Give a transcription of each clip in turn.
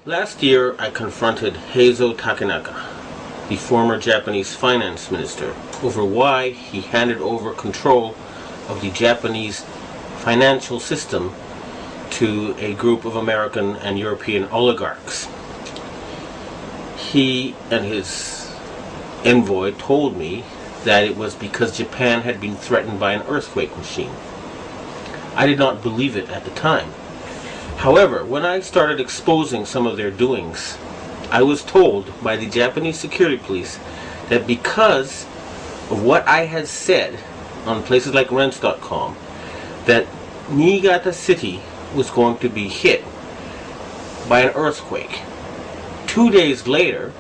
Last year, I confronted HeizoTakenaka, the former Japanese finance minister, over why he handed over control of the Japanese financial system to a group of American and European oligarchs. He and his envoy told me that it was because Japan had been threatened by an earthquake machine. I did not believe it at the time. However, when I started exposing some of their doings, I was told by the Japanese security police that because of what I had said on places like rents.com, that Niigata City was going to be hit by an earthquake. 2 days later,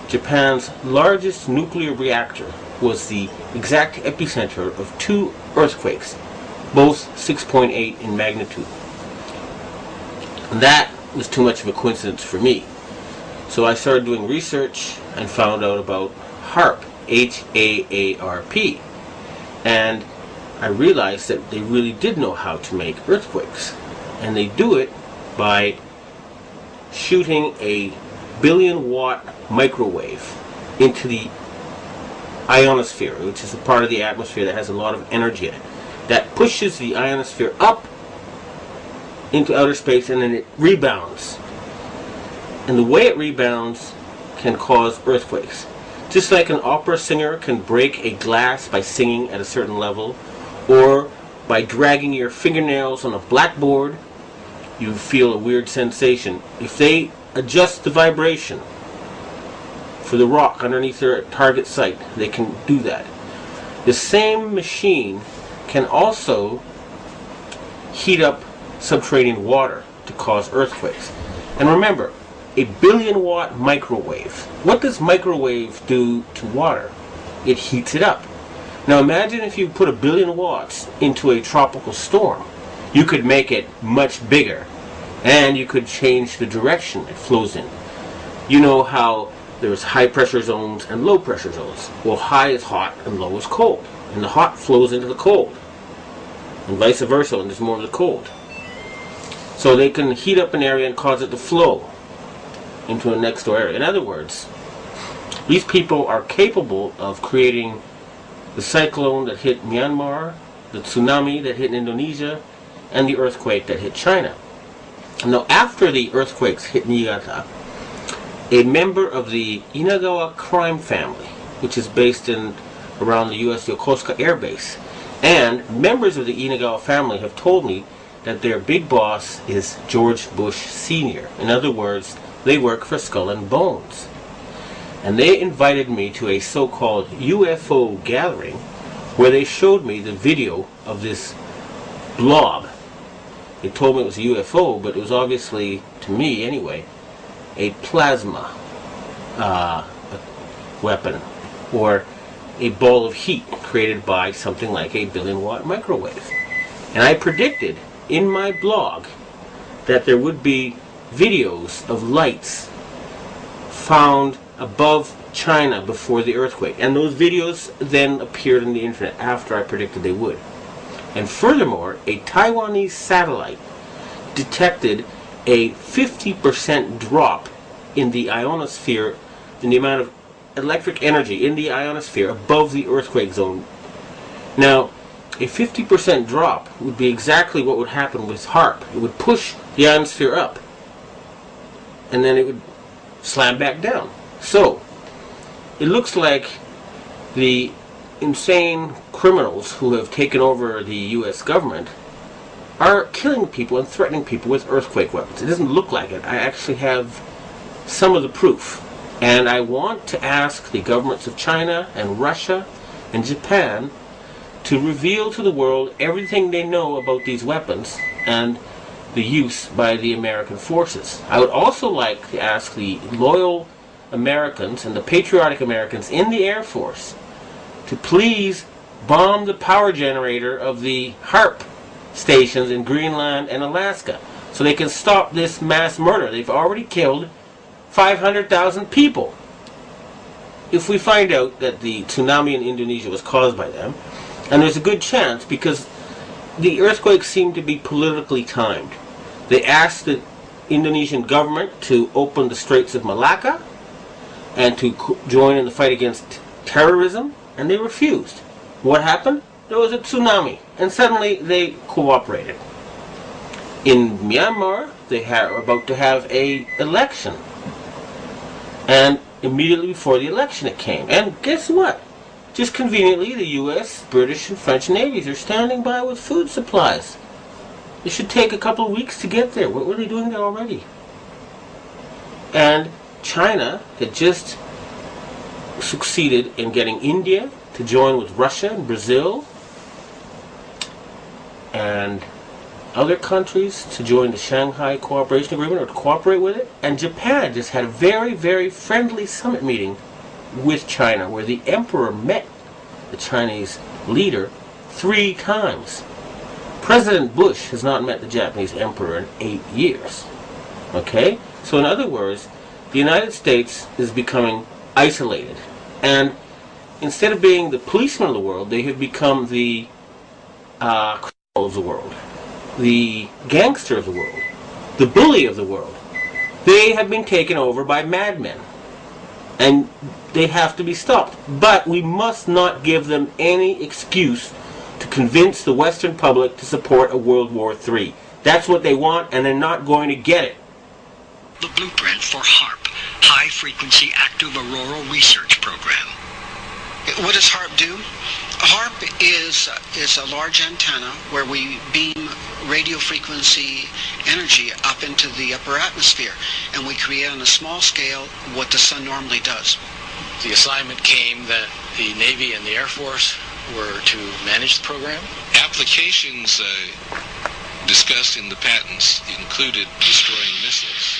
Japan's largest nuclear reactor was the exact epicenter of 2 earthquakes, both 6.8 in magnitude. And that was too much of a coincidence for me. So I started doing research and found out about HAARP, H-A-A-R-P. And I realized that they really did know how to make earthquakes. And they do it by shooting a 1 billion watt microwave into the ionosphere, which is a part of the atmosphere that has a lot of energy in it. That pushes the ionosphere up into outer space, and then it rebounds. And the way it rebounds can cause earthquakes. Just like an opera singer can break a glass by singing at a certain level, or by dragging your fingernails on a blackboard, you feel a weird sensation. If they adjust the vibration for the rock underneath their target site, they can do that. The same machine can also heat up subterranean water to cause earthquakes. And remember, a 1 billion watt microwave. What does microwave do to water? It heats it up. Now imagine if you put 1 billion watts into a tropical storm. You could make it much bigger, and you could change the direction it flows in. You know how there's high pressure zones and low pressure zones. Well, high is hot and low is cold. And the hot flows into the cold. And vice versa, and there's more of the cold. So they can heat up an area and cause it to flow into a next door area. In other words, these people are capable of creating the cyclone that hit Myanmar, the tsunami that hit Indonesia, and the earthquake that hit China. Now, after the earthquakes hit Niigata, a member of the Inagawa crime family, which is based in around the U.S. Yokosuka Air Base, and members of the Inagawa family have told me that their big boss is George Bush Sr. In other words, they work for Skull and Bones. And they invited me to a so-called UFO gathering where they showed me the video of this blob. They told me it was a UFO, but it was obviously, to me anyway, a plasma weapon, or a ball of heat created by something like a 1 billion watt microwave. And I predicted in my blog that there would be videos of lights found above China before the earthquake. And those videos then appeared on the internet after I predicted they would. And furthermore, a Taiwanese satellite detected a 50% drop in the ionosphere, in the amount of electric energy in the ionosphere above the earthquake zone. Now, a 50% drop would be exactly what would happen with HAARP. It would push the ionosphere up, and then it would slam back down. So, it looks like the insane criminals who have taken over the U.S. government are killing people and threatening people with earthquake weapons. It doesn't look like it. I actually have some of the proof. And I want to ask the governments of China and Russia and Japan to reveal to the world everything they know about these weapons and the use by the American forces. I would also like to ask the loyal Americans and the patriotic Americans in the Air Force to please bomb the power generator of the HAARP stations in Greenland and Alaska so they can stop this mass murder. They've already killed 500,000 people. If we find out that the tsunami in Indonesia was caused by them, and there's a good chance because the earthquakes seem to be politically timed. They asked the Indonesian government to open the Straits of Malacca and to join in the fight against terrorism, and they refused. What happened? There was a tsunami, and suddenly they cooperated. In Myanmar, they were about to have an election, and immediately before the election it came. And guess what? Just conveniently, the U.S., British, and French navies are standing by with food supplies. It should take a couple of weeks to get there. What were they doing there already? And China had just succeeded in getting India to join with Russia and Brazil and other countries to join the Shanghai Cooperation Agreement or to cooperate with it. And Japan just had a very, very friendly summit meeting with China where the emperor met the Chinese leader 3 times. President Bush has not met the Japanese emperor in 8 years. Okay? So in other words, the United States is becoming isolated. And instead of being the policeman of the world, they have become the criminal of the world, the gangster of the world, the bully of the world. They have been taken over by madmen. And they have to be stopped. But we must not give them any excuse to convince the Western public to support a World War III. That's what they want, and they're not going to get it. The blueprint for HAARP, High Frequency Active Auroral Research Program. What does HAARP do? HAARP is a large antenna where we beam radio frequency energy up into the upper atmosphere, and we create on a small scale what the sun normally does. The assignment came that the Navy and the Air Force were to manage the program. Applications discussed in the patents included destroying missiles.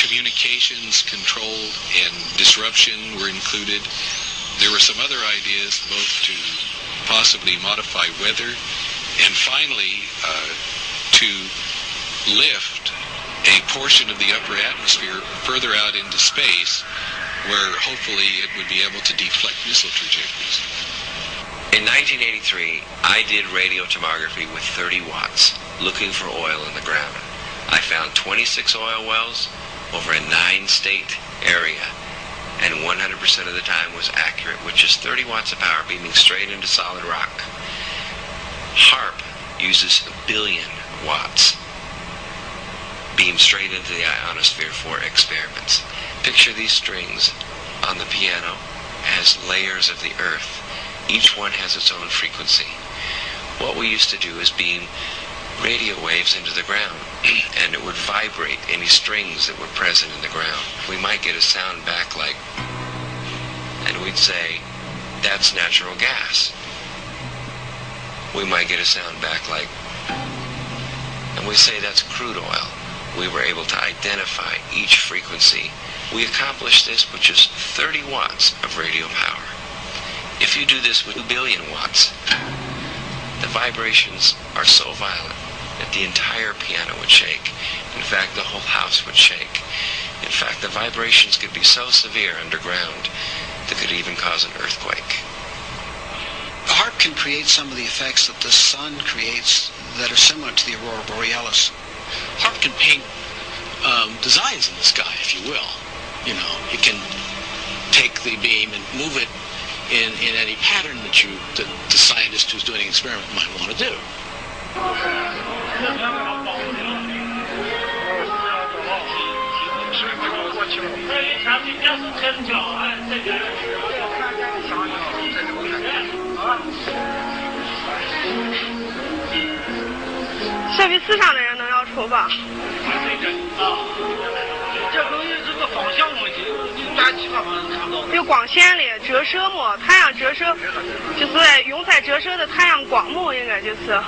Communications control and disruption were included. There were some other ideas both to possibly modify weather and finally to lift a portion of the upper atmosphere further out into space where hopefully it would be able to deflect missile trajectories. In 1983, I did radio tomography with 30 watts, looking for oil in the ground. I found 26 oil wells over a 9-state area, and 100% of the time was accurate with just 30 watts of power beaming straight into solid rock. HAARP uses 1 billion watts beamed straight into the ionosphere for experiments. Picture these strings on the piano as layers of the earth. Each one has its own frequency. What we used to do is beam radio waves into the ground, and it would vibrate any strings that were present in the ground. We might get a sound back like, and we'd say, that's natural gas. We might get a sound back like, and we say that's crude oil. We were able to identify each frequency. We accomplished this with just 30 watts of radio power. If you do this with 2 billion watts, the vibrations are so violent that the entire piano would shake. In fact, the whole house would shake. In fact, the vibrations could be so severe underground that could even cause an earthquake. HAARP can create some of the effects that the sun creates that are similar to the aurora borealis. HAARP can paint designs in the sky, if you will. You know, it can take the beam and move it in any pattern that the scientist who's doing an experiment might want to do.效比4上的人能要抽吧？这东西是个方向问题，你打其他方向看不到。有光线的折射嘛，太阳折射就是用在折射的太阳光幕，应该就是。